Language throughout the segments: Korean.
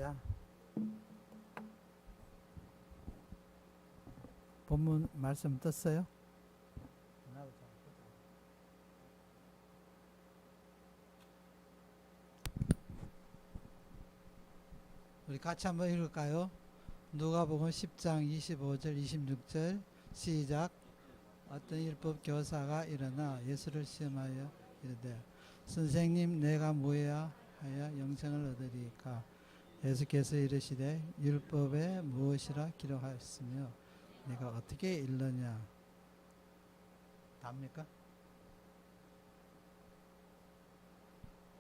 할렐루야. 본문 말씀 떴어요? 우리 같이 한번 읽을까요? 누가복음 10장 25절 26절 시작. 어떤 율법 교사가 일어나 예수를 시험하여 이르되 선생님 내가 무엇해야 하여 영생을 얻으리까? 예수께서 이르시되 율법에 무엇이라 기록하였으며 내가 어떻게 읽느냐? 답니까?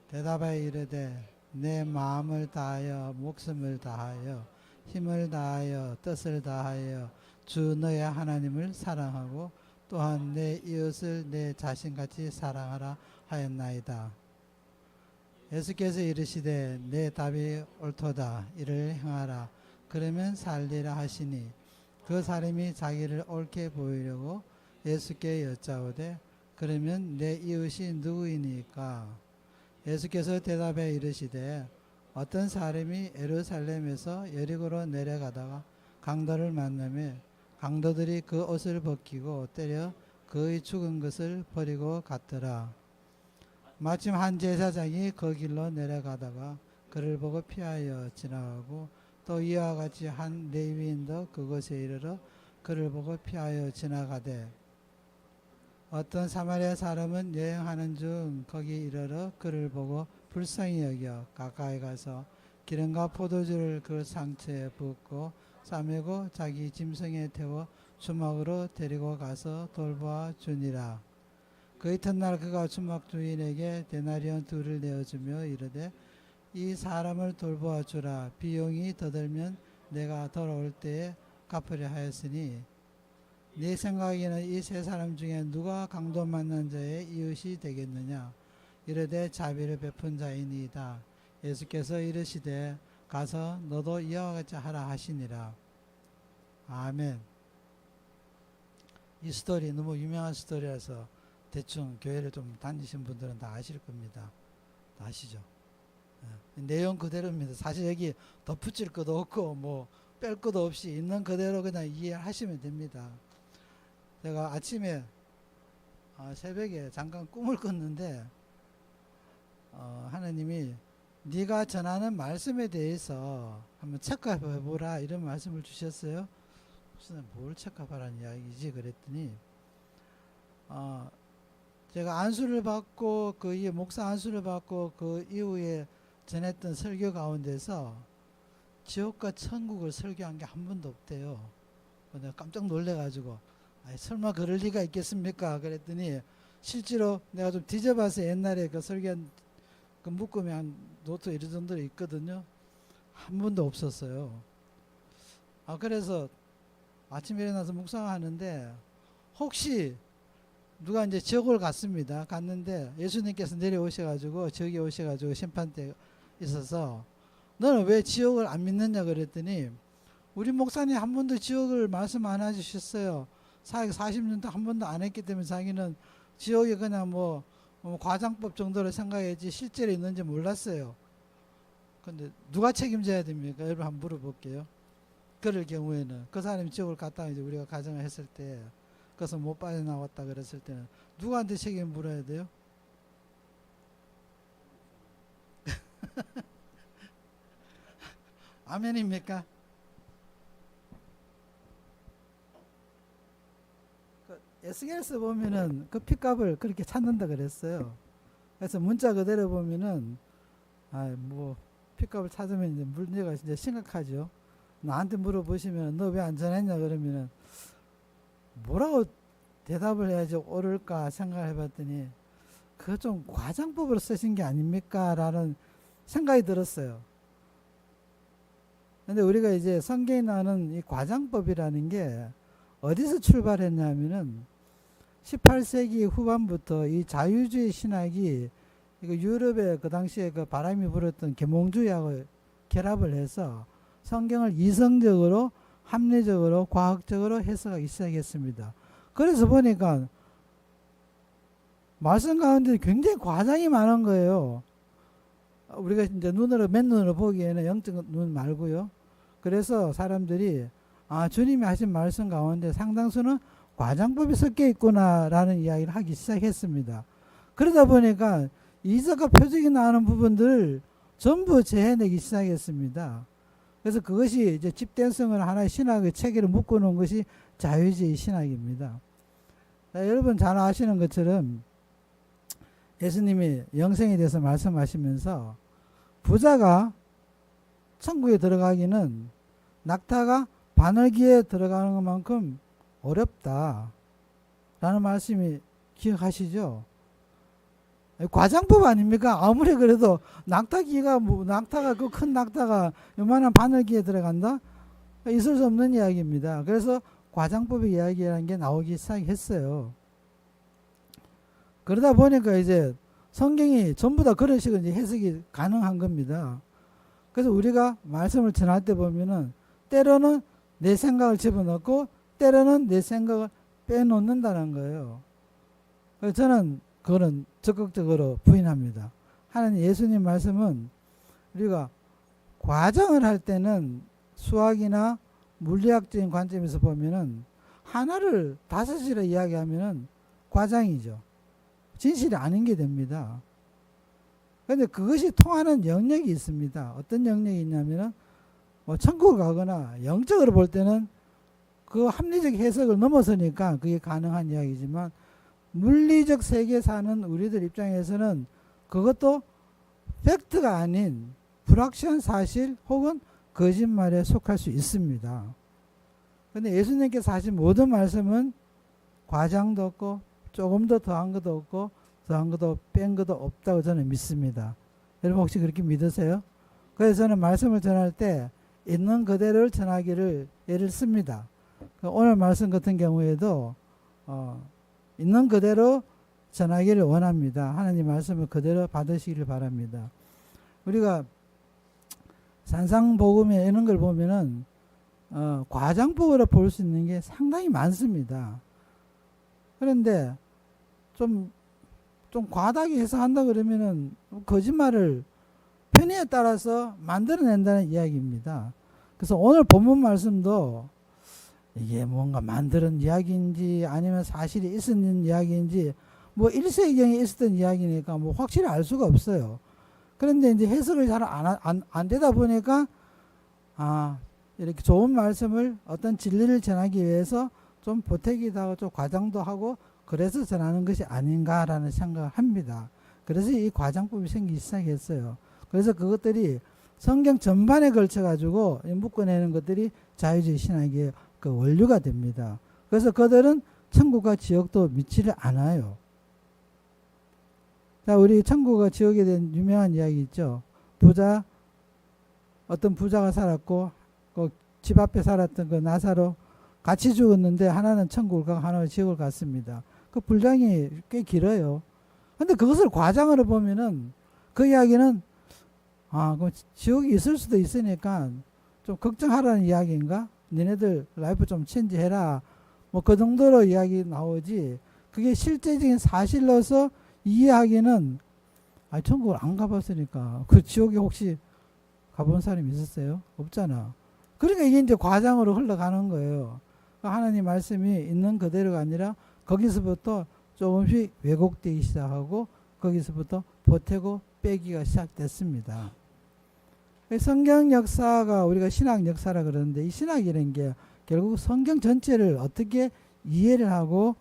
대답하여 이르되 내 마음을 다하여 목숨을 다하여 힘을 다하여 뜻을 다하여 주 너의 하나님을 사랑하고 또한 내 이웃을 내 자신같이 사랑하라 하였나이다. 예수께서 이르시되 내 답이 옳도다. 이를 행하라. 그러면 살리라 하시니 그 사람이 자기를 옳게 보이려고 예수께 여짜오되 그러면 내 이웃이 누구이니까? 예수께서 대답해 이르시되 어떤 사람이 예루살렘에서 여리고로 내려가다가 강도를 만나며 강도들이 그 옷을 벗기고 때려 그의 죽은 것을 버리고 갔더라. 마침 한 제사장이 그 길로 내려가다가 그를 보고 피하여 지나가고 또 이와 같이 한 레위인도 그곳에 이르러 그를 보고 피하여 지나가되 어떤 사마리아 사람은 여행하는 중 거기 이르러 그를 보고 불쌍히 여겨 가까이 가서 기름과 포도주를 그 상처에 붓고 싸매고 자기 짐승에 태워 주막으로 데리고 가서 돌보아 주니라. 그 이튿날 그가 주막 주인에게 데나리온 둘을 내어주며 이르되 이 사람을 돌보아 주라. 비용이 더 들면 내가 돌아올 때에 갚으려 하였으니 네 생각에는 이 세 사람 중에 누가 강도 만난 자의 이웃이 되겠느냐? 이르되 자비를 베푼 자이니이다. 예수께서 이르시되 가서 너도 이와 같이 하라 하시니라. 아멘. 이 스토리 너무 유명한 스토리라서 대충 교회를 좀 다니신 분들은 다 아실 겁니다. 다 아시죠? 내용 그대로입니다. 사실 여기 덧붙일 것도 없고 뭐 뺄 것도 없이 있는 그대로 그냥 이해하시면 됩니다. 제가 아침에 새벽에 잠깐 꿈을 꿨는데 하나님이 네가 전하는 말씀에 대해서 한번 체크해 보라 이런 말씀을 주셨어요. 무슨 뭘 체크하라는 이야기지 그랬더니 제가 안수를 받고 그 이후에 목사 안수를 받고 그 이후에 전했던 설교 가운데서 지옥과 천국을 설교한 게 한 번도 없대요. 내가 깜짝 놀래가지고 설마 그럴 리가 있겠습니까? 그랬더니 실제로 내가 좀 뒤져봐서 옛날에 그 설교한 그 묶음이 한 노트 이런 정도로 있거든요. 한 번도 없었어요. 그래서 아침에 일어나서 묵상하는데 혹시 누가 이제 지옥을 갔습니다. 갔는데 예수님께서 내려오셔가지고 저기 오셔가지고 심판대 있어서 너는 왜 지옥을 안 믿느냐 그랬더니 우리 목사님 한 번도 지옥을 말씀 안 해주셨어요. 사역 40년도 한 번도 안 했기 때문에 자기는 지옥이 그냥 뭐 과장법 정도로 생각했지 실제로 있는지 몰랐어요. 근데 누가 책임져야 됩니까? 여러분 한번 물어볼게요. 그럴 경우에는 그 사람이 지옥을 갔다가 이제 우리가 가정을 했을 때 그래서 못 빠져나왔다 그랬을 때는 누구한테 책임을 물어야 돼요? 아멘입니까? 에스겔서 보면은 그 핏값을 그렇게 찾는다 그랬어요. 그래서 문자 그대로 보면은 뭐 핏값을 찾으면 이제 문제가 진짜 심각하죠. 나한테 물어보시면 너 왜 안 전했냐 그러면은 뭐라고 대답을 해야지 옳을까 생각을 해봤더니 그거 좀 과장법으로 쓰신 게 아닙니까? 라는 생각이 들었어요. 근데 우리가 이제 성경에 나오는 이 과장법이라는 게 어디서 출발했냐면은 18세기 후반부터 이 자유주의 신학이 이거 유럽의 그 당시에 그 바람이 불었던 계몽주의하고 결합을 해서 성경을 이성적으로 합리적으로 과학적으로 해석하기 시작했습니다. 그래서 보니까 말씀 가운데 굉장히 과장이 많은 거예요. 우리가 이제 눈으로 맨눈으로 보기에는 영적 눈 말고요. 그래서 사람들이 주님이 하신 말씀 가운데 상당수는 과장법이 섞여 있구나라는 이야기를 하기 시작했습니다. 그러다 보니까 이적과 표적이 나오는 부분들을 전부 재해내기 시작했습니다. 그래서 그것이 이제 집단성을 하나의 신학의 체계로 묶어놓은 것이 자유주의 신학입니다. 여러분 잘 아시는 것처럼 예수님이 영생에 대해서 말씀하시면서 부자가 천국에 들어가기는 낙타가 바늘기에 들어가는 것만큼 어렵다 라는 말씀이 기억하시죠? 과장법 아닙니까? 아무리 그래도 낙타가 그 큰 낙타가 요만한 바늘기에 들어간다? 있을 수 없는 이야기입니다. 그래서 과장법의 이야기라는 게 나오기 시작했어요. 그러다 보니까 이제 성경이 전부 다 그런 식으로 이제 해석이 가능한 겁니다. 그래서 우리가 말씀을 전할 때 보면은 때로는 내 생각을 집어넣고 때로는 내 생각을 빼놓는다는 거예요. 그래서 저는 그거는 적극적으로 부인합니다. 하나님 예수님 말씀은 우리가 과정을 할 때는 수학이나 물리학적인 관점에서 보면은 하나를 다섯이라 이야기하면은 과장이죠. 진실이 아닌 게 됩니다. 그런데 그것이 통하는 영역이 있습니다. 어떤 영역이 있냐면은 천국을 가거나 영적으로 볼 때는 그 합리적 해석을 넘어서니까 그게 가능한 이야기지만 물리적 세계에 사는 우리들 입장에서는 그것도 팩트가 아닌 불확실한 사실 혹은 거짓말에 속할 수 있습니다. 그런데 예수님께서 하신 모든 말씀은 과장도 없고 조금 더 더한 것도 없고 더한 것도 뺀 것도 없다고 저는 믿습니다. 여러분 혹시 그렇게 믿으세요? 그래서 저는 말씀을 전할 때 있는 그대로를 전하기를 애를 씁니다. 오늘 말씀 같은 경우에도 있는 그대로 전하기를 원합니다. 하나님 말씀을 그대로 받으시기를 바랍니다. 우리가 산상복음에 이런 걸 보면은 과장법으로 볼 수 있는 게 상당히 많습니다. 그런데 좀 과다하게 해석한다 그러면은 거짓말을 편의에 따라서 만들어낸다는 이야기입니다. 그래서 오늘 본문 말씀도 이게 뭔가 만드는 이야기인지 아니면 사실이 있었는 이야기인지 뭐 1세기경에 있었던 이야기니까 뭐 확실히 알 수가 없어요. 그런데 이제 해석을 잘 안 되다 보니까 이렇게 좋은 말씀을 어떤 진리를 전하기 위해서 좀 보태기도 하고 좀 과장도 하고 그래서 전하는 것이 아닌가라는 생각을 합니다. 그래서 이 과장법이 생기기 시작했어요. 그래서 그것들이 성경 전반에 걸쳐 가지고 묶어내는 것들이 자유주의 신학의 그 원류가 됩니다. 그래서 그들은 천국과 지옥도 믿지를 않아요. 자, 우리 천국과 지옥에 대한 유명한 이야기 있죠. 어떤 부자가 살았고 그 집 앞에 살았던 그 나사로 같이 죽었는데 하나는 천국을 가고 하나는 지옥을 갔습니다. 그 분량이 꽤 길어요. 근데 그것을 과장으로 보면은 그 이야기는 그럼 지옥이 있을 수도 있으니까 좀 걱정하라는 이야기인가? 너네들 라이프 좀 체인지해라. 뭐 그 정도로 이야기 나오지. 그게 실제적인 사실로서 이해하기는 천국을 안 가봤으니까 그 지옥에 혹시 가본 사람이 있었어요? 없잖아. 그러니까 이게 이제 과장으로 흘러가는 거예요. 하나님 말씀이 있는 그대로가 아니라 거기서부터 조금씩 왜곡되기 시작하고 거기서부터 보태고 빼기가 시작됐습니다. 성경 역사가 우리가 신학 역사라 그러는데 이 신학이라는 게 결국 성경 전체를 어떻게 이해를 하고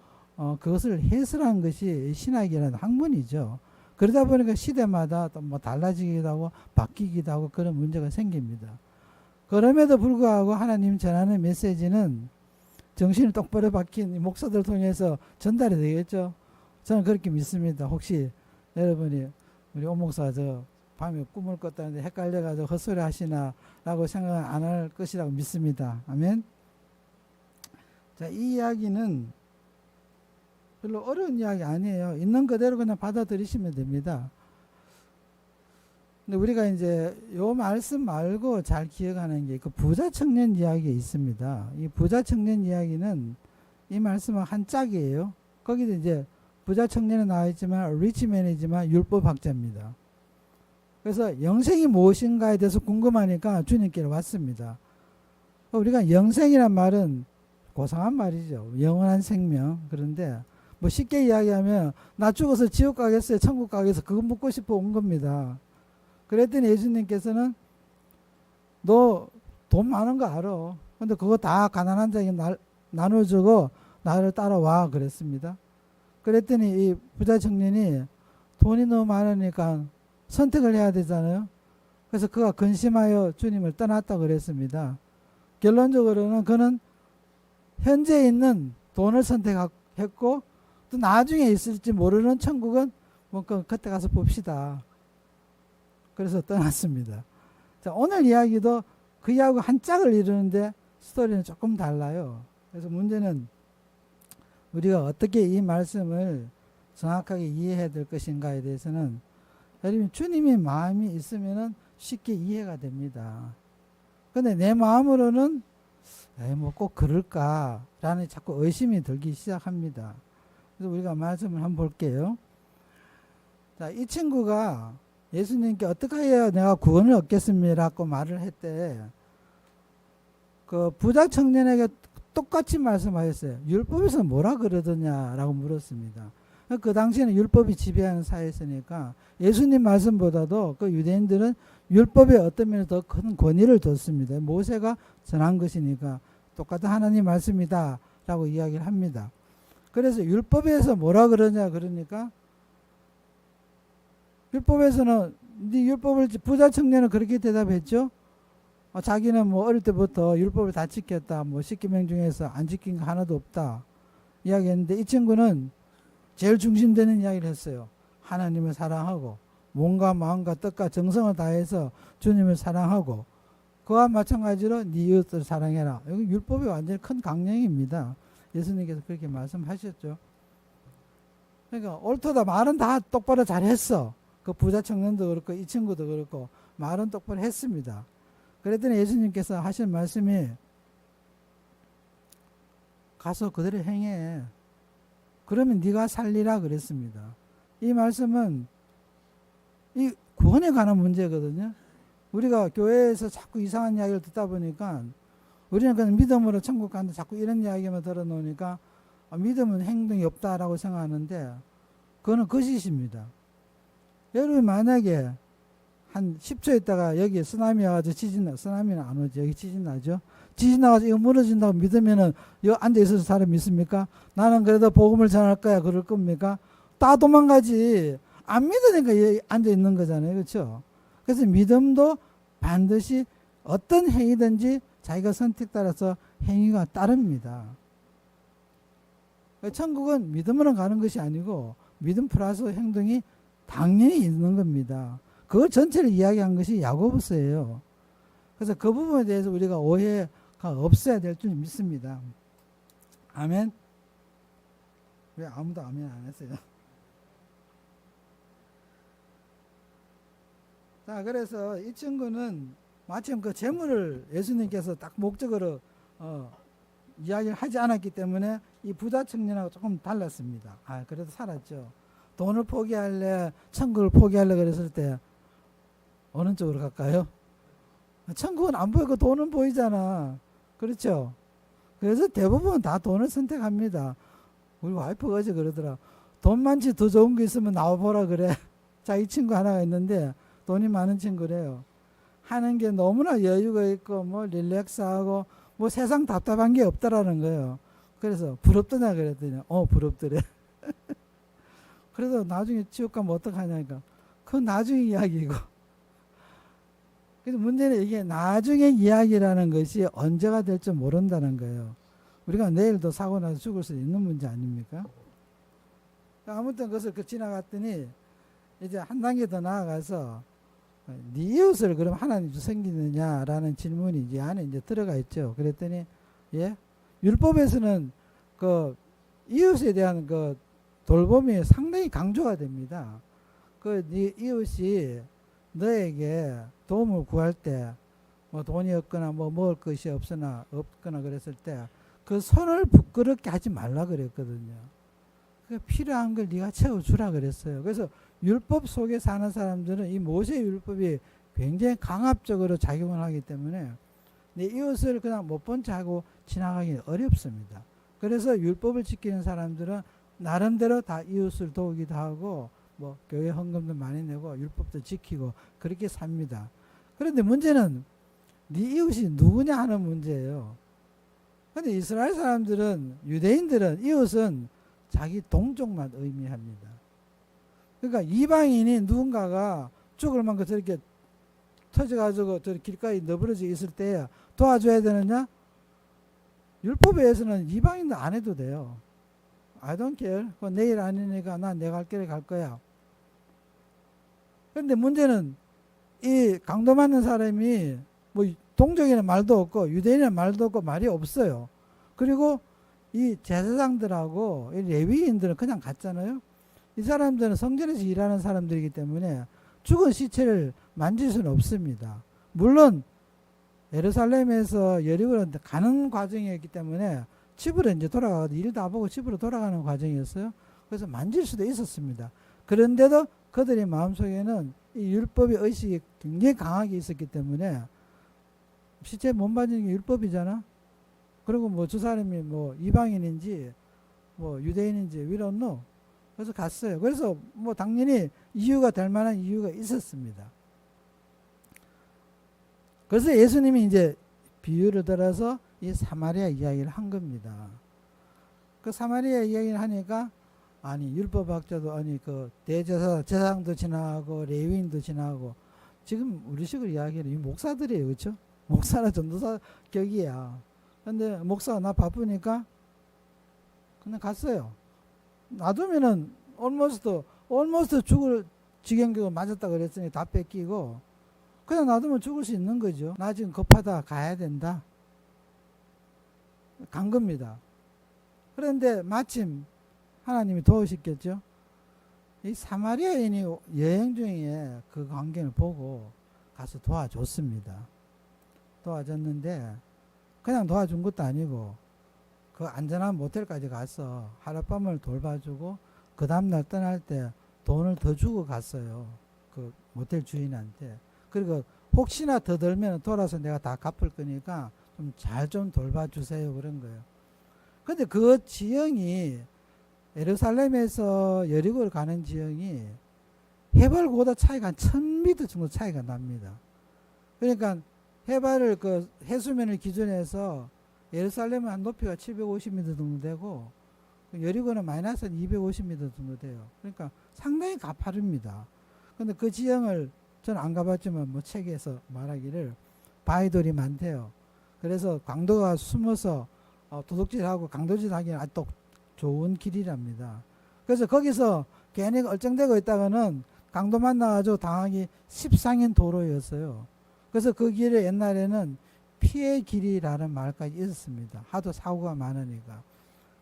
그것을 해설한 것이 신학이라는 학문이죠. 그러다 보니까 시대마다 또 뭐 달라지기도 하고 바뀌기도 하고 그런 문제가 생깁니다. 그럼에도 불구하고 하나님 전하는 메시지는 정신을 똑바로 박힌 목사들 통해서 전달이 되겠죠. 저는 그렇게 믿습니다. 혹시 여러분이 우리 오 목사 밤에 꿈을 꿨다는데 헷갈려가지고 헛소리 하시나 라고 생각 안 할 것이라고 믿습니다. 아멘. 자, 이 이야기는 별로 어려운 이야기 아니에요. 있는 그대로 그냥 받아들이시면 됩니다. 근데 우리가 이제 요 말씀 말고 잘 기억하는 게 그 부자 청년 이야기가 있습니다. 이 부자 청년 이야기는 이 말씀은 한 짝이에요. 거기도 이제 부자 청년은 나와 있지만 리치맨이지만 율법 학자입니다. 그래서 영생이 무엇인가에 대해서 궁금하니까 주님께로 왔습니다. 우리가 영생이란 말은 고상한 말이죠. 영원한 생명. 그런데 뭐 쉽게 이야기하면 나 죽어서 지옥 가겠어요? 천국 가겠어요? 그거 묻고 싶어 온 겁니다. 그랬더니 예수님께서는 너 돈 많은 거 알아. 근데 그거 다 가난한 자에게 나눠주고 나를 따라와 그랬습니다. 그랬더니 이 부자 청년이 돈이 너무 많으니까 선택을 해야 되잖아요. 그래서 그가 근심하여 주님을 떠났다 그랬습니다. 결론적으로는 그는 현재 있는 돈을 선택했고 또 나중에 있을지 모르는 천국은 뭐 그때 가서 봅시다. 그래서 떠났습니다. 자, 오늘 이야기도 그 이야기하고 한 짝을 이루는데 스토리는 조금 달라요. 그래서 문제는 우리가 어떻게 이 말씀을 정확하게 이해해야 될 것인가에 대해서는 여러분 주님의 마음이 있으면 쉽게 이해가 됩니다. 근데 내 마음으로는 뭐 꼭 그럴까라는 자꾸 의심이 들기 시작합니다. 그래서 우리가 말씀을 한번 볼게요. 자, 이 친구가 예수님께 어떻게 해야 내가 구원을 얻겠습니다라고 말을 했대. 그 부자 청년에게 똑같이 말씀하셨어요. 율법에서 뭐라 그러더냐라고 물었습니다. 그 당시에는 율법이 지배하는 사회였으니까 예수님 말씀보다도 그 유대인들은 율법에 어떤 면에 더 큰 권위를 뒀습니다. 모세가 전한 것이니까 똑같은 하나님 말씀이다 라고 이야기를 합니다. 그래서 율법에서 뭐라 그러냐 그러니까 율법에서는 네 율법을 부자 청년은 그렇게 대답했죠. 자기는 뭐 어릴 때부터 율법을 다 지켰다. 뭐 10계명 중에서 안 지킨 거 하나도 없다. 이야기했는데 이 친구는 제일 중심되는 이야기를 했어요. 하나님을 사랑하고 몸과 마음과 뜻과 정성을 다해서 주님을 사랑하고 그와 마찬가지로 네 이웃을 사랑해라. 여기 율법이 완전히 큰 강령입니다. 예수님께서 그렇게 말씀하셨죠. 그러니까 옳도다 말은 다 똑바로 잘했어. 그 부자 청년도 그렇고 이 친구도 그렇고 말은 똑바로 했습니다. 그랬더니 예수님께서 하신 말씀이 가서 그대로 행해. 그러면 네가 살리라 그랬습니다. 이 말씀은 이 구원에 관한 문제거든요. 우리가 교회에서 자꾸 이상한 이야기를 듣다 보니까 우리는 그냥 믿음으로 천국 가는데 자꾸 이런 이야기만 들어놓으니까 믿음은 행동이 없다라고 생각하는데 그거는 거짓입니다. 여러분 만약에 한 10초 있다가 여기 쓰나미 와가지고 쓰나미는 안 오죠. 여기 지진 나죠. 지진 나가지고 이거 무너진다고 믿으면은 여기 앉아있어서 사람 믿습니까? 나는 그래도 복음을 전할 거야 그럴 겁니까? 다 도망가지. 안 믿으니까 여기 앉아있는 거잖아요. 그렇죠? 그래서 믿음도 반드시 어떤 행위든지 자기가 선택 따라서 행위가 따릅니다. 천국은 믿음으로 가는 것이 아니고 믿음 플러스 행동이 당연히 있는 겁니다. 그걸 전체를 이야기한 것이 야고보서예요. 그래서 그 부분에 대해서 우리가 오해가 없어야 될 줄 믿습니다. 아멘. 왜 아무도 아멘 안 했어요? 자, 그래서 이 친구는 마침 그 재물을 예수님께서 딱 목적으로 이야기를 하지 않았기 때문에 이 부자 청년하고 조금 달랐습니다. 그래도 살았죠. 돈을 포기할래, 천국을 포기할래 그랬을 때 어느 쪽으로 갈까요? 천국은 안 보이고 돈은 보이잖아. 그렇죠? 그래서 대부분 다 돈을 선택합니다. 우리 와이프가 어제 그러더라. 돈 많지 더 좋은 거 있으면 나와보라 그래. 자, 이 친구 하나가 있는데 돈이 많은 친구래요. 하는 게 너무나 여유가 있고 뭐 릴렉스하고 뭐 세상 답답한 게 없다라는 거예요. 그래서 부럽더냐 그랬더니 부럽더래. 그래서 나중에 지옥 가면 어떡하냐니까 그건 나중에 이야기고. 그래서 문제는 이게 나중에 이야기라는 것이 언제가 될지 모른다는 거예요. 우리가 내일도 사고 나서 죽을 수 있는 문제 아닙니까? 아무튼 그것을 지나갔더니 이제 한 단계 더 나아가서 네 이웃을 그럼 하나님도 섬기느냐라는 질문이 이제 안에 이제 들어가 있죠. 그랬더니 율법에서는 그 이웃에 대한 그 돌봄이 상당히 강조가 됩니다. 그 네 이웃이 너에게 도움을 구할 때 뭐 돈이 없거나 뭐 먹을 것이 없거나 그랬을 때 그 손을 부끄럽게 하지 말라 그랬거든요. 그 필요한 걸 네가 채워주라 그랬어요. 그래서 율법 속에 사는 사람들은 이 모세 율법이 굉장히 강압적으로 작용을 하기 때문에 내 이웃을 그냥 못 본 척 하고 지나가기 어렵습니다. 그래서 율법을 지키는 사람들은 나름대로 다 이웃을 도우기도 하고 뭐 교회 헌금도 많이 내고 율법도 지키고 그렇게 삽니다. 그런데 문제는 네 이웃이 누구냐 하는 문제예요. 그런데 이스라엘 사람들은, 유대인들은 이웃은 자기 동족만 의미합니다. 그러니까 이방인이 누군가가 죽을 만큼 저렇게 터져가지고 저 길가에 너부러져 있을 때 도와줘야 되느냐? 율법에 의해서는 이방인도 안 해도 돼요. I don't care. 내일 아니니까 난 내 갈 길에 갈 거야. 그런데 문제는 이 강도 맞는 사람이 뭐 동족이라는 말도 없고 유대인이라는 말도 없고 말이 없어요. 그리고 이 제사장들하고 이 레위인들은 그냥 갔잖아요. 이 사람들은 성전에서 일하는 사람들이기 때문에 죽은 시체를 만질 수는 없습니다. 물론 예루살렘에서 여리고로 가는 과정이었기 때문에 집으로 이제 돌아가고 일 다 보고 집으로 돌아가는 과정이었어요. 그래서 만질 수도 있었습니다. 그런데도 그들의 마음속에는 이 율법의 의식이 굉장히 강하게 있었기 때문에 시체 못 만지는 게 율법이잖아. 그리고 뭐 저 사람이 뭐 이방인인지 뭐 유대인인지 we don't know. 그래서 갔어요. 그래서 뭐 당연히 이유가 될 만한 이유가 있었습니다. 그래서 예수님이 이제 비유를 들어서 이 사마리아 이야기를 한 겁니다. 그 사마리아 이야기를 하니까 아니 율법학자도 아니 그 제사장도 지나가고 레위인도 지나가고 지금 우리식으로 이야기하는 이 목사들이에요. 그렇죠? 목사나 전도사 격이야. 근데 목사가 나 바쁘니까 그냥 갔어요. 놔두면은 almost 죽을 지경격을 맞았다 그랬으니 다 뺏기고 그냥 놔두면 죽을 수 있는 거죠. 나 지금 급하다 가야 된다. 간 겁니다. 그런데 마침 하나님이 도우셨겠죠. 이 사마리아인이 여행 중에 그 광경을 보고 가서 도와줬습니다. 도와줬는데 그냥 도와준 것도 아니고 그 안전한 모텔까지 가서 하룻밤을 돌봐주고 그 다음날 떠날 때 돈을 더 주고 갔어요. 그 모텔 주인한테. 그리고 혹시나 더 들면 돌아서 내가 다 갚을 거니까 좀 잘 좀 돌봐주세요. 그런 거예요. 근데 그 지형이 예루살렘에서 여리고를 가는 지형이 해발고도 차이가 한 1000m 정도 차이가 납니다. 그러니까 해발을 그 해수면을 기준해서 예루살렘은 한 높이가 750m 정도 되고 여리고는 마이너스 한 250m 정도 돼요. 그러니까 상당히 가파릅니다. 근데 그 지형을 저는 안 가봤지만 뭐 책에서 말하기를 바위돌이 많대요. 그래서 강도가 숨어서 도둑질하고 강도질 하기는 아주 좋은 길이랍니다. 그래서 거기서 괜히 얼쩡대고 있다가는 강도 만나가지고 당하기 십상인 도로였어요. 그래서 그 길에 옛날에는 피의 길이라는 말까지 있었습니다. 하도 사고가 많으니까.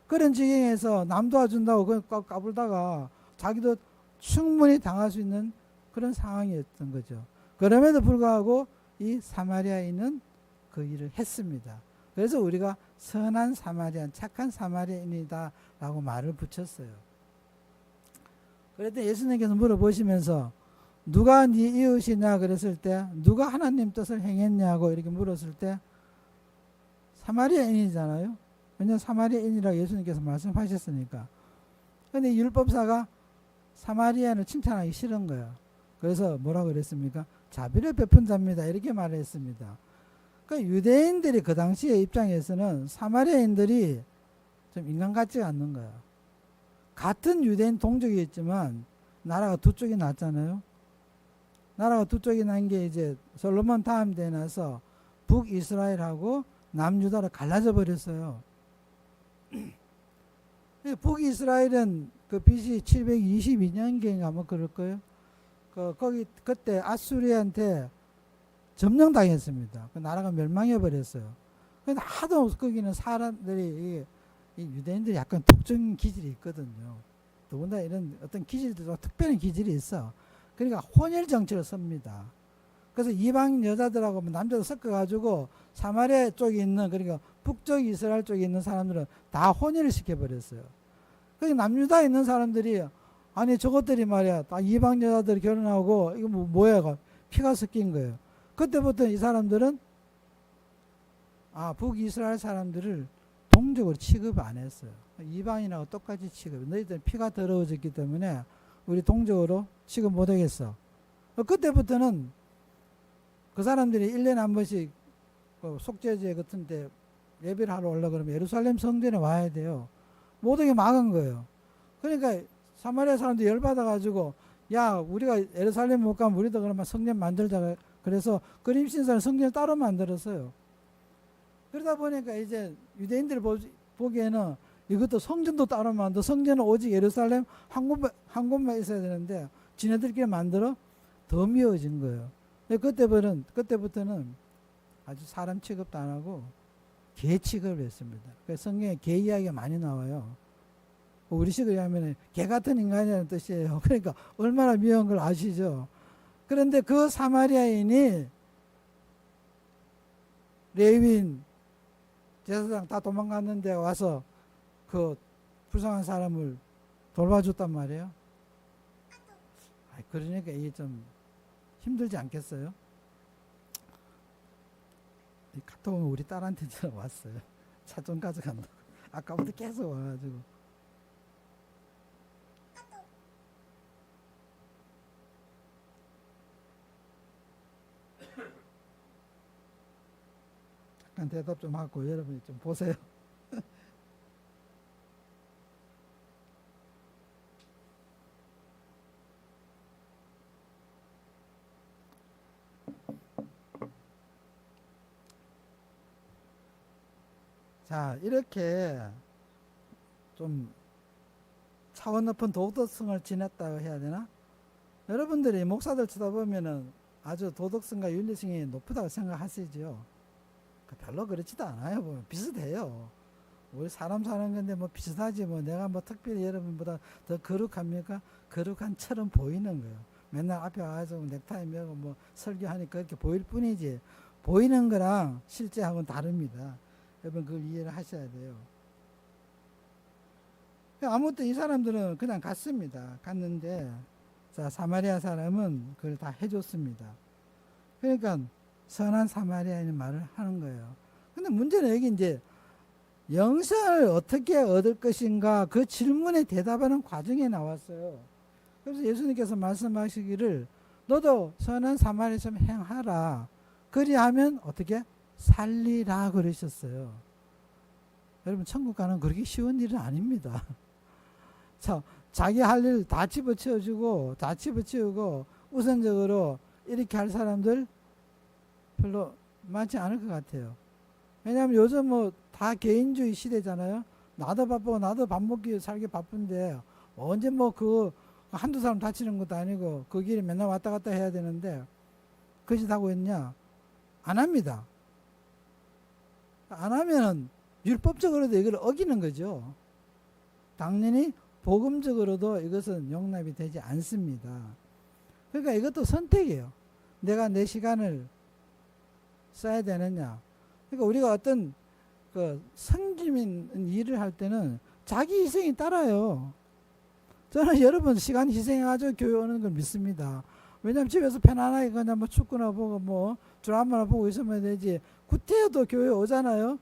그런 지경에서 남 도와준다고 그걸 까불다가 자기도 충분히 당할 수 있는 그런 상황이었던 거죠. 그럼에도 불구하고 이 사마리아인은 그 일을 했습니다. 그래서 우리가 선한 사마리안, 착한 사마리아인이다 라고 말을 붙였어요. 그랬더니 예수님께서 물어보시면서 누가 네 이웃이냐 그랬을 때 누가 하나님 뜻을 행했냐고 이렇게 물었을 때 사마리아인이잖아요. 왜냐하면 사마리아인이라고 예수님께서 말씀하셨으니까. 그런데 율법사가 사마리아인을 칭찬하기 싫은 거예요. 그래서 뭐라고 그랬습니까? 자비를 베푼 자입니다. 이렇게 말을 했습니다. 그러니까 유대인들이 그 당시의 입장에서는 사마리아인들이 좀 인간 같지가 않는 거예요. 같은 유대인 동족이었지만 나라가 두 쪽이 났잖아요. 나라가 두 쪽이 난 게 이제 솔로몬 다음 때에 나서 북이스라엘하고 남유다로 갈라져 버렸어요. 북이스라엘은 그 BC 722년경인가 뭐 그럴 거예요. 거기 그때 아수리한테 점령당했습니다. 그 나라가 멸망해 버렸어요. 근데 하도 거기는 사람들이 이 유대인들이 약간 독점 기질이 있거든요. 더군다나 이런 어떤 기질도 특별한 기질이 있어. 그러니까 혼혈 정치를 씁니다. 그래서 이방 여자들하고 남자들 섞어가지고 사마리아 쪽에 있는 그러니까 북쪽 이스라엘 쪽에 있는 사람들은 다 혼혈을 시켜버렸어요. 그러니까 남유다에 있는 사람들이 아니 저것들이 말이야 다 이방 여자들이 결혼하고 이거 뭐야 피가 섞인 거예요. 그때부터 이 사람들은 북이스라엘 사람들을 동족으로 취급 안 했어요. 이방인하고 똑같이 취급. 너희들 피가 더러워졌기 때문에 우리 동족으로 취급 못 하겠어. 그때부터는 그 사람들이 1년에 한 번씩 속죄제 같은 데 예배를 하러 올라 그러면 예루살렘 성전에 와야 돼요. 못 오게 막은 거예요. 그러니까 사마리아 사람들이 열받아가지고 야 우리가 예루살렘 못 가면 우리도 그러면 성전 만들자. 그래서 그림신사를 성전을 따로 만들었어요. 그러다 보니까 이제 유대인들 보기에는 이것도 성전도 따로 만들어 성전은 오직 예루살렘 한 곳만 있어야 되는데 지네들끼리 만들어 더 미워진 거예요. 그때부터는 아주 사람 취급도 안 하고 개 취급을 했습니다. 그래서 성경에 개 이야기가 많이 나와요. 우리식으로 하면 개 같은 인간이라는 뜻이에요. 그러니까 얼마나 미워한 걸 아시죠? 그런데 그 사마리아인이 레위인 제사장 다 도망갔는데 와서 그 불쌍한 사람을 돌봐줬단 말이에요. 그러니까 이게 좀 힘들지 않겠어요? 이 카톡은 우리 딸한테 왔어요. 차 좀 가져간다고. 아까부터 계속 와가지고. 잠깐 대답 좀 하고 여러분이 좀 보세요. 자, 이렇게 좀 차원 높은 도덕성을 지녔다고 해야 되나? 여러분들이 목사들 쳐다보면은 아주 도덕성과 윤리성이 높다고 생각하시죠? 별로 그렇지도 않아요. 뭐 비슷해요. 우리 사람 사는 건데 뭐 비슷하지 뭐 내가 뭐 특별히 여러분보다 더 거룩합니까? 거룩한처럼 보이는 거예요. 맨날 앞에 와서 넥타이 매고 뭐 설교하니까 그렇게 보일 뿐이지 보이는 거랑 실제하고는 다릅니다. 여러분 그걸 이해를 하셔야 돼요. 아무튼 이 사람들은 그냥 갔습니다. 갔는데 자 사마리아 사람은 그걸 다 해줬습니다. 그러니까 선한 사마리아인의 말을 하는 거예요. 근데 문제는 여기 이제 영생을 어떻게 얻을 것인가 그 질문에 대답하는 과정에 나왔어요. 그래서 예수님께서 말씀하시기를 너도 선한 사마리아처럼 행하라. 그리하면 어떻게 살리라 그러셨어요. 여러분 천국 가는 그렇게 쉬운 일은 아닙니다. 자, 자기 할 일 다 집어치워주고 다 집어치우고 우선적으로 이렇게 할 사람들 별로 많지 않을 것 같아요. 왜냐하면 요즘 뭐 다 개인주의 시대잖아요. 나도 바쁘고 나도 밥 먹기 살기 바쁜데 언제 뭐 그 한두 사람 다치는 것도 아니고 그 길에 맨날 왔다 갔다 해야 되는데 그 짓 하고 있냐? 안 합니다. 안 하면은 율법적으로도 이걸 어기는 거죠. 당연히 복음적으로도 이것은 용납이 되지 않습니다. 그러니까 이것도 선택이에요. 내가 내 시간을 써야 되느냐. 그러니까 우리가 어떤 그 성지민 일을 할 때는 자기 희생이 따라요. 저는 여러분 시간 희생해가지고 교회 오는 걸 믿습니다. 왜냐면 집에서 편안하게 그냥 뭐 축구나 보고 뭐 드라마나 보고 있으면 되지. 구태여도 교회 오잖아요.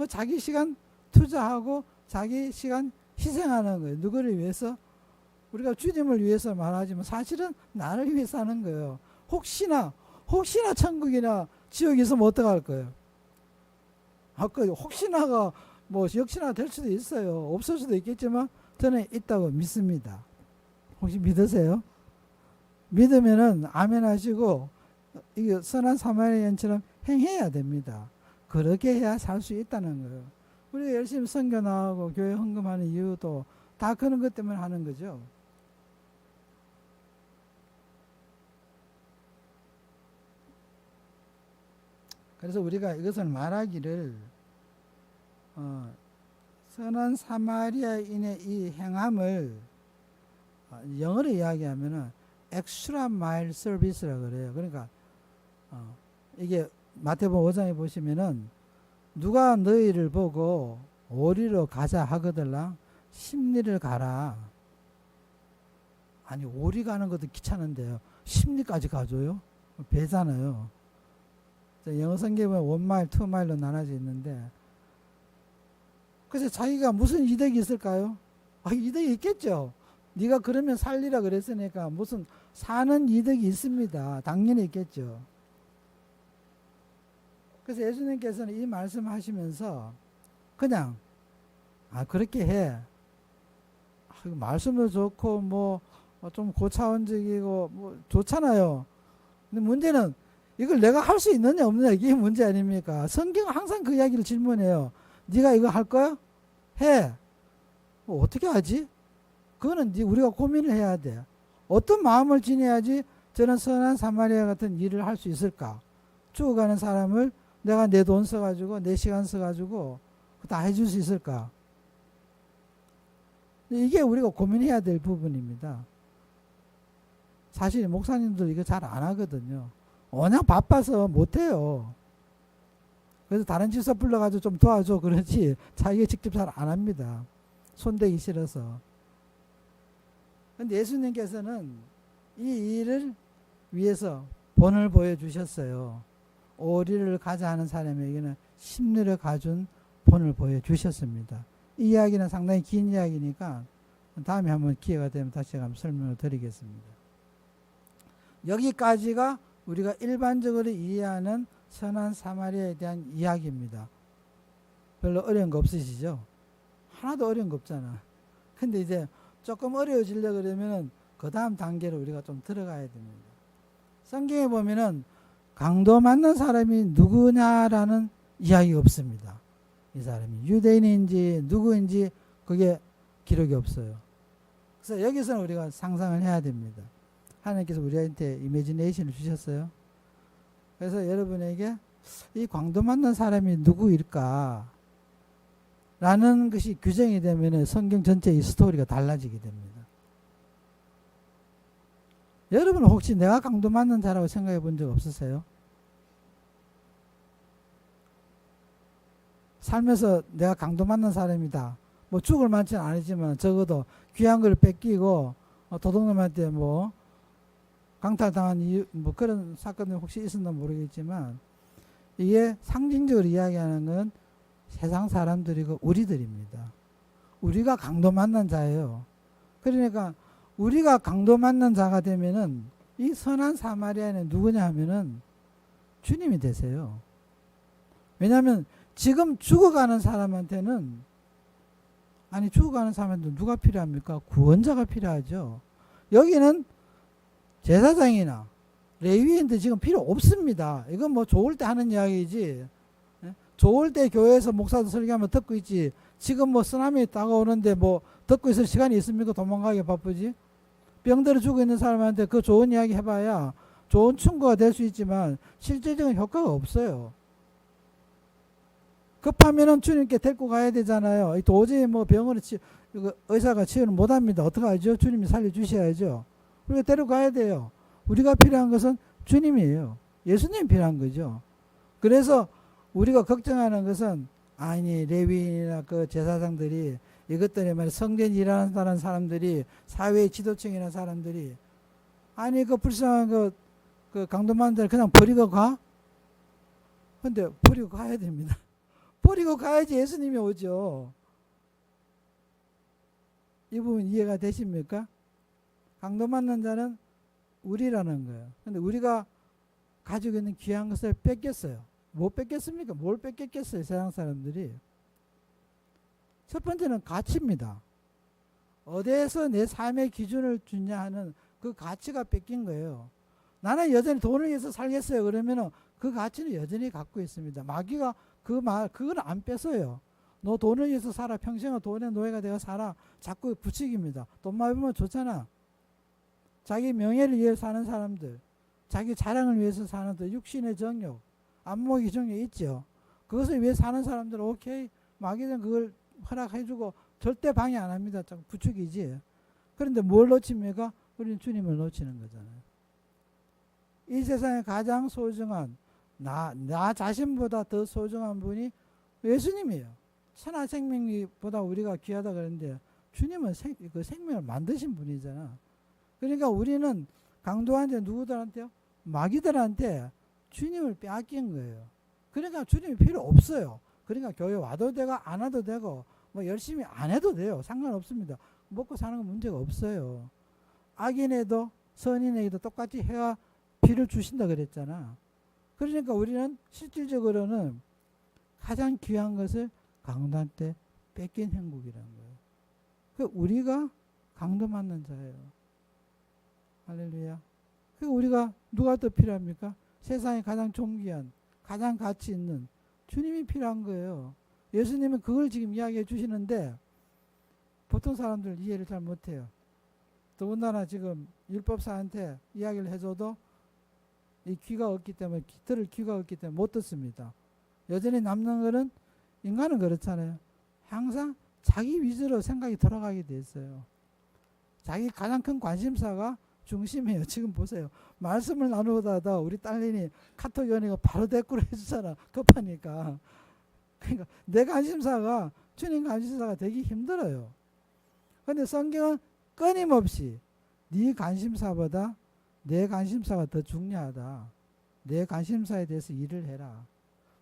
자기 시간 투자하고 자기 시간 희생하는 거예요. 누구를 위해서? 우리가 주님을 위해서 말하지만 사실은 나를 위해서 하는 거예요. 혹시나 천국이나 지옥이 있으면 어떡할 거예요? 혹시나가 뭐 역시나 될 수도 있어요. 없을 수도 있겠지만 저는 있다고 믿습니다. 혹시 믿으세요? 믿으면은 아멘 하시고 이게 선한 사마리아인처럼 행해야 됩니다. 그렇게 해야 살 수 있다는 거예요. 우리가 열심히 선교 나가고 교회 헌금하는 이유도 다 그런 것 때문에 하는 거죠. 그래서 우리가 이것을 말하기를 선한 사마리아인의 이 행함을 영어로 이야기하면은 extra mile service라고 그래요. 그러니까 이게 마태복음 5장에 보시면은 누가 너희를 보고 오리로 가자 하거들랑 10리를 가라. 아니 오리 가는 것도 귀찮은데요. 심리까지 가줘요? 배잖아요. 영어 성경에 보면 원마일, 투마일로 나눠져 있는데 그래서 자기가 무슨 이득이 있을까요? 이득이 있겠죠. 네가 그러면 살리라 그랬으니까 무슨 사는 이득이 있습니다. 당연히 있겠죠. 그래서 예수님께서는 이 말씀하시면서 그냥 그렇게 해. 말씀도 좋고 뭐 좀 고차원적이고 뭐 좋잖아요. 근데 문제는 이걸 내가 할 수 있느냐 없느냐 이게 문제 아닙니까? 성경은 항상 그 이야기를 질문해요. 네가 이거 할 거야? 해. 뭐 어떻게 하지? 그거는 우리가 고민을 해야 돼. 어떤 마음을 지녀야지 저는 선한 사마리아 같은 일을 할 수 있을까? 죽어가는 사람을 내가 내 돈 써가지고 내 시간 써가지고 다 해줄 수 있을까? 이게 우리가 고민해야 될 부분입니다. 사실 목사님들 이거 잘 안 하거든요. 워낙 바빠서 못해요. 그래서 다른 집사 불러가지고 좀 도와줘 그러지 자기가 직접 잘 안 합니다. 손대기 싫어서. 근데 예수님께서는 이 일을 위해서 본을 보여주셨어요. 오리를 가자 하는 사람에게는 심리를 가준 본을 보여주셨습니다. 이 이야기는 상당히 긴 이야기니까 다음에 한번 기회가 되면 다시 한번 설명을 드리겠습니다. 여기까지가 우리가 일반적으로 이해하는 선한 사마리아에 대한 이야기입니다. 별로 어려운 거 없으시죠? 하나도 어려운 거 없잖아. 근데 이제 조금 어려워지려고 그러면은 그 다음 단계로 우리가 좀 들어가야 됩니다. 성경에 보면은 강도 맞는 사람이 누구냐라는 이야기가 없습니다. 이 사람이 유대인인지 누구인지 그게 기록이 없어요. 그래서 여기서는 우리가 상상을 해야 됩니다. 하나님께서 우리한테 이미지네이션을 주셨어요. 그래서 여러분에게 이 강도 맞는 사람이 누구일까? 라는 것이 규정이 되면 성경 전체 이 스토리가 달라지게 됩니다. 여러분 혹시 내가 강도 맞는 자라고 생각해 본 적 없으세요? 살면서 내가 강도 맞는 사람이다. 뭐 죽을 만치는 아니지만 적어도 귀한 걸 뺏기고 도둑놈한테 뭐 강탈당한 이유 뭐 그런 사건이 혹시 있었나 모르겠지만 이게 상징적으로 이야기하는 건 세상 사람들이고 우리들입니다. 우리가 강도 맞는 자예요. 그러니까 우리가 강도 맞는 자가 되면은 이 선한 사마리아는 누구냐 하면은 주님이 되세요. 왜냐하면 지금 죽어가는 사람한테는 죽어가는 사람한테 누가 필요합니까? 구원자가 필요하죠. 여기는 제사장이나 레위인들 지금 필요 없습니다. 이건 뭐 좋을 때 하는 이야기지. 좋을 때 교회에서 목사도 설교하면 듣고 있지. 지금 뭐 쓰나미 다가오는데 뭐 듣고 있을 시간이 있습니까? 도망가기 바쁘지. 병들어 죽어 있는 사람한테 그 좋은 이야기 해봐야 좋은 충고가 될 수 있지만 실질적인 효과가 없어요. 급하면은 주님께 데리고 가야 되잖아요. 도저히 뭐 병으로 의사가 치유를 못합니다. 어떡하죠? 주님이 살려주셔야죠. 우리가 데려가야 돼요. 우리가 필요한 것은 주님이에요. 예수님이 필요한 거죠. 그래서 우리가 걱정하는 것은 레위인이나 그 제사장들이 이것들이 말이야 성전 일하는 사람들이 사회의 지도층이나 사람들이 그 불쌍한 그 강도만들 그냥 버리고 가? 근데 버리고 가야 됩니다. 버리고 가야지 예수님이 오죠. 이 부분 이해가 되십니까? 강도 맞는 자는 우리라는 거예요. 근데 우리가 가지고 있는 귀한 것을 뺏겼어요. 못 뺏겼습니까? 뭘 뺏겼겠어요, 세상 사람들이. 첫 번째는 가치입니다. 어디에서 내 삶의 기준을 주냐 하는 그 가치가 뺏긴 거예요. 나는 여전히 돈을 위해서 살겠어요. 그러면은 그 가치는 여전히 갖고 있습니다. 마귀가 그걸 안 뺏어요. 너 돈을 위해서 살아. 평생을 돈의 노예가 되어 살아. 자꾸 부추깁니다. 돈 많이 벌면 좋잖아. 자기 명예를 위해서 사는 사람들, 자기 자랑을 위해서 사는 사람들, 육신의 정욕, 안목의 정욕 있죠. 그것을 위해 사는 사람들은 오케이. 마귀는 그걸 허락해주고 절대 방해 안 합니다. 자꾸 부추기지. 그런데 뭘 놓칩니까? 우리는 주님을 놓치는 거잖아요. 이 세상에 가장 소중한 나 자신보다 더 소중한 분이 예수님이에요. 천하 생명보다 우리가 귀하다 그러는데 주님은 그 생명을 만드신 분이잖아. 그러니까 우리는 강도한테 누구들한테요? 마귀들한테 주님을 빼앗긴 거예요. 그러니까 주님이 필요 없어요. 그러니까 교회 와도 되고 안 와도 되고 뭐 열심히 안 해도 돼요. 상관없습니다. 먹고 사는 건 문제가 없어요. 악인에도 선인에게도 똑같이 해와 피를 주신다 그랬잖아. 그러니까 우리는 실질적으로는 가장 귀한 것을 강도한테 뺏긴 형국이라는 거예요. 그 우리가 강도 맞는 자예요. 할렐루야. 그 우리가 누가 더 필요합니까? 세상에 가장 존귀한, 가장 가치 있는 주님이 필요한 거예요. 예수님은 그걸 지금 이야기해 주시는데 보통 사람들 이해를 잘 못해요. 더군다나 지금 율법사한테 이야기를 해줘도 이 귀가 없기 때문에, 들을 귀가 없기 때문에 못 듣습니다. 여전히 남는 거는, 인간은 그렇잖아요. 항상 자기 위주로 생각이 돌아가게 돼 있어요. 자기 가장 큰 관심사가 중심이에요. 지금 보세요. 말씀을 나누다가 우리 딸내미 카톡 연애가 바로 댓글을 해주잖아. 급하니까. 그러니까 내 관심사가 주님 관심사가 되기 힘들어요. 그런데 성경은 끊임없이 네 관심사보다 내 관심사가 더 중요하다. 내 관심사에 대해서 일을 해라.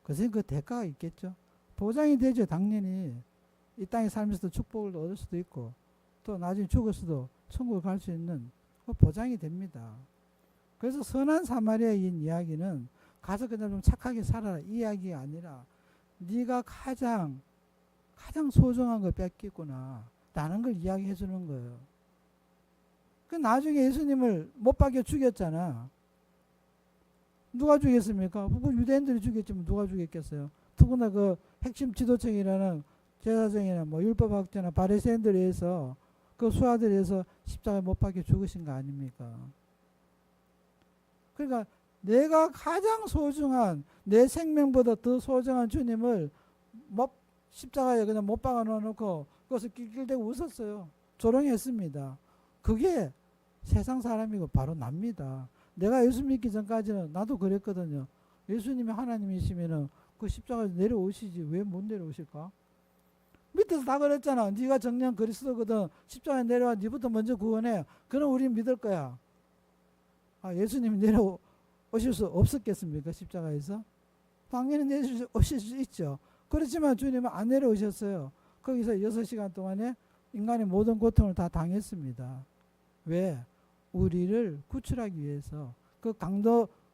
그래서 그 대가가 있겠죠. 보장이 되죠. 당연히. 이 땅에 살면서도 축복을 얻을 수도 있고 또 나중에 죽어서도 천국을 갈 수 있는 보장이 됩니다. 그래서 선한 사마리아인 이야기는 가서 그냥 좀 착하게 살아라 이 이야기가 아니라 네가 가장 소중한 걸 뺏겼구나 라는 걸 이야기해 주는 거예요. 그 나중에 예수님을 못 박여 죽였잖아. 누가 죽였습니까? 유대인들이 죽였지만 누가 죽였겠어요? 더구나 그 핵심 지도층이라는 제사장이나 뭐 율법학자나 바리새인들에 의해서 그 수하들에 의해서 십자가에 못 박혀 죽으신 거 아닙니까? 그러니까 내가 가장 소중한 내 생명보다 더 소중한 주님을 십자가에 그냥 못 박아 놓고 그것을 낄낄대고 웃었어요. 조롱했습니다. 그게 세상 사람이고 바로 납니다. 내가 예수 믿기 전까지는 나도 그랬거든요. 예수님이 하나님이시면은 그 십자가에 내려오시지 왜 못 내려오실까? 밑에서 다 그랬잖아. 네가 정녕 그리스도거든. 십자가에 내려와 네부터 먼저 구원해. 그럼 우린 믿을 거야. 예수님이 내려오실 수 없었겠습니까? 십자가에서? 당연히 내려오실 수 있죠. 그렇지만 주님은 안 내려오셨어요. 거기서 6시간 동안에 인간의 모든 고통을 다 당했습니다. 왜? 우리를 구출하기 위해서, 그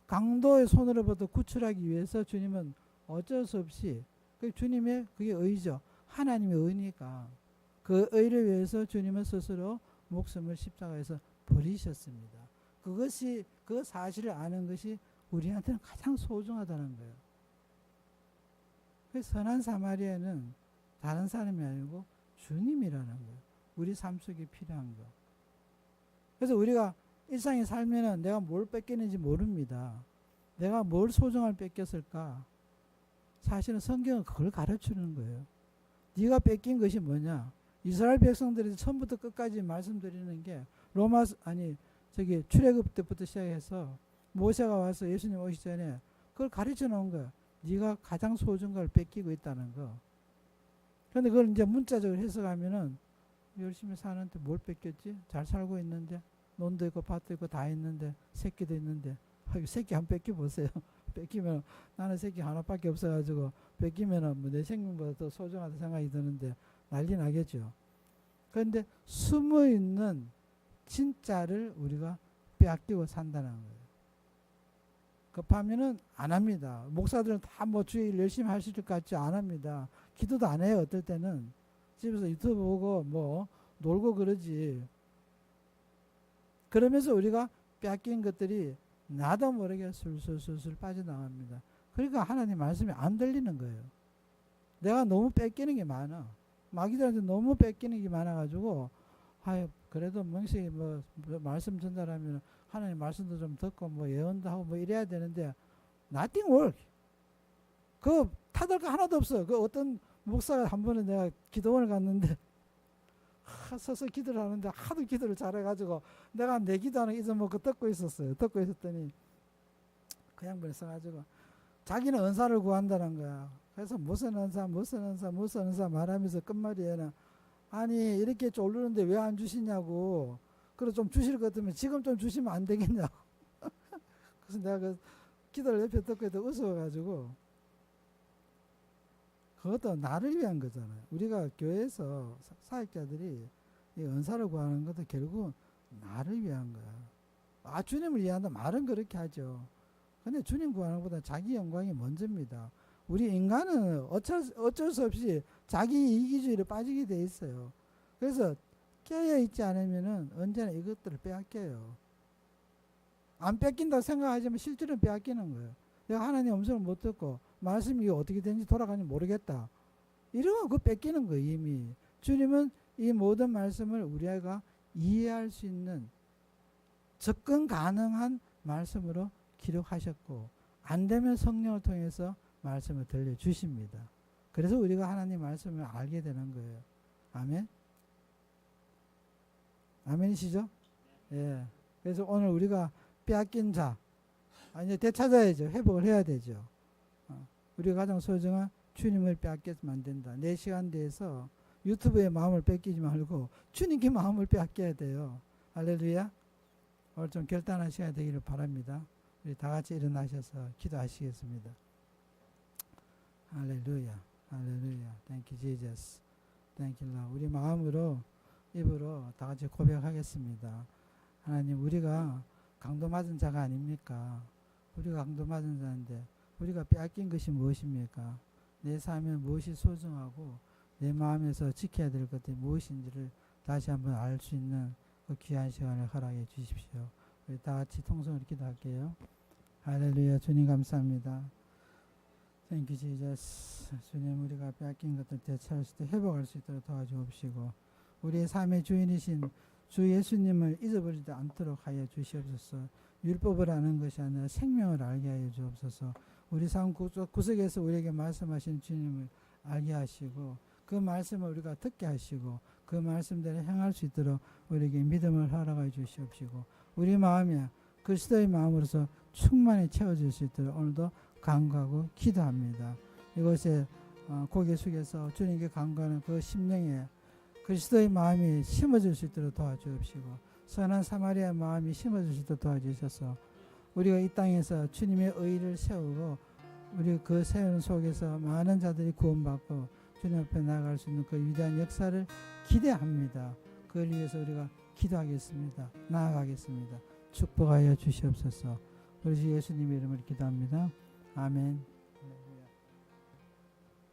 강도의 손으로부터 구출하기 위해서 주님은 어쩔 수 없이, 그 주님의 그게 의죠. 하나님의 의니까 그 의를 위해서 주님은 스스로 목숨을 십자가에서 버리셨습니다. 그것이, 그 사실을 아는 것이 우리한테는 가장 소중하다는 거예요. 그 선한 사마리아는 다른 사람이 아니고 주님이라는 거예요. 우리 삶 속에 필요한 거. 그래서 우리가 일상에 살면은 내가 뭘 뺏기는지 모릅니다. 내가 뭘 소중을 뺏겼을까? 사실은 성경은 그걸 가르치는 거예요. 네가 뺏긴 것이 뭐냐? 이스라엘 백성들이 처음부터 끝까지 말씀드리는 게 출애굽 때부터 시작해서 모세가 와서 예수님 오시기 전에 그걸 가르쳐 놓은 거예요. 네가 가장 소중한 걸 뺏기고 있다는 거. 그런데 그걸 이제 문자적으로 해석하면은 열심히 사는데 뭘 뺏겼지? 잘 살고 있는데 논도 있고 밭도 있고 다 있는데 새끼도 있는데 새끼 한 뺏겨 보세요. 뺏기면 나는 새끼 하나밖에 없어가지고 뺏기면은 뭐 내 생명보다 더 소중하다 생각이 드는데 난리 나겠죠. 그런데 숨어 있는 진짜를 우리가 빼앗기고 산다는 거예요. 급하면은 안 합니다. 목사들은 다 뭐 주일 열심히 하실 것 같지 안 합니다. 기도도 안 해요. 어떨 때는 집에서 유튜브 보고 뭐 놀고 그러지. 그러면서 우리가 빼앗긴 것들이 나도 모르게 술술술술 빠져나갑니다. 그러니까 하나님 말씀이 안 들리는 거예요. 내가 너무 뺏기는 게 많아. 마귀들한테 너무 뺏기는 게 많아가지고 그래도 명식이 뭐 말씀 전달하면 하나님 말씀도 좀 듣고 뭐 예언도 하고 뭐 이래야 되는데 nothing work. 그 타들 거 하나도 없어. 그 어떤 목사가 한 번에 내가 기도원을 갔는데 서서 기도를 하는데 하도 기도를 잘해가지고 내가 내 기도하는 잊어먹고 듣고 있었어요. 듣고 있었더니 그 양반이 써가지고 자기는 은사를 구한다는 거야. 그래서 무슨 은사 말하면서 끝말이에는 아니 이렇게 졸르는데 왜 안 주시냐고. 그리고 좀 주실 것 같으면 지금 좀 주시면 안 되겠냐고. 그래서 내가 그 기도를 옆에 듣고 있다 웃어가지고, 그것도 나를 위한 거잖아요. 우리가 교회에서 사역자들이 이 은사를 구하는 것도 결국 나를 위한 거야. 아, 주님을 위한다 말은 그렇게 하죠. 근데 주님 구하는 것보다 자기 영광이 먼저입니다. 우리 인간은 어쩔 수 없이 자기 이기주의로 빠지게 돼 있어요. 그래서 깨어 있지 않으면은 언제나 이것들을 빼앗겨요. 안 뺏긴다고 생각하지만 실제로는 빼앗기는 거예요. 내가 하나님 음성을 못 듣고 말씀이 어떻게 되는지 돌아가는지 모르겠다. 이러면 그거 뺏기는 거예요, 이미. 주님은 이 모든 말씀을 우리가 이해할 수 있는 접근 가능한 말씀으로 기록하셨고, 안 되면 성령을 통해서 말씀을 들려주십니다. 그래서 우리가 하나님 말씀을 알게 되는 거예요. 아멘? 아멘이시죠? 예. 그래서 오늘 우리가 빼앗긴 자, 이제 되찾아야죠. 회복을 해야 되죠. 우리가 가장 소중한 주님을 빼앗겨서는 안 된다. 내 시간대에서 유튜브에 마음을 뺏기지 말고 주님께 마음을 빼앗겨야 돼요. 할렐루야. 오늘 좀 결단한 시간이 되기를 바랍니다. 우리 다 같이 일어나셔서 기도하시겠습니다. 할렐루야. 할렐루야. Thank you, Jesus. Thank you, Lord. 우리 마음으로, 입으로 다 같이 고백하겠습니다. 하나님, 우리가 강도 맞은 자가 아닙니까? 우리가 강도 맞은 자인데 우리가 빼앗긴 것이 무엇입니까? 내 삶에 무엇이 소중하고 내 마음에서 지켜야 될 것들이 무엇인지를 다시 한번 알 수 있는 그 귀한 시간을 허락해 주십시오. 우리 다 같이 통성으로 기도할게요. 할렐루야. 주님 감사합니다. Thank you, Jesus. 주님, 우리가 빼앗긴 것들 되찾을 수 있도록 회복할 수 있도록 도와주옵시고, 우리의 삶의 주인이신 주 예수님을 잊어버리지 않도록 하여 주시옵소서. 율법을 아는 것이 아니라 생명을 알게 하여 주옵소서. 우리 삶 구석에서 우리에게 말씀하신 주님을 알게 하시고, 그 말씀을 우리가 듣게 하시고, 그 말씀대로 행할 수 있도록 우리에게 믿음을 허락하여 주시옵시고, 우리 마음에 그리스도의 마음으로서 충만히 채워질 수 있도록 오늘도 간구하고 기도합니다. 이곳에 고개 숙여서 주님께 간구하는 그 심령에 그리스도의 마음이 심어질 수 있도록 도와주옵시고, 선한 사마리아 마음이 심어질 수 있도록 도와주셔서 우리가 이 땅에서 주님의 의를 세우고, 우리 그 세우는 속에서 많은 자들이 구원받고 주님 앞에 나아갈 수 있는 그 위대한 역사를 기대합니다. 그걸 위해서 우리가 기도하겠습니다. 나아가겠습니다. 축복하여 주시옵소서. 우리 주 예수님의 이름으로 기도합니다. 아멘.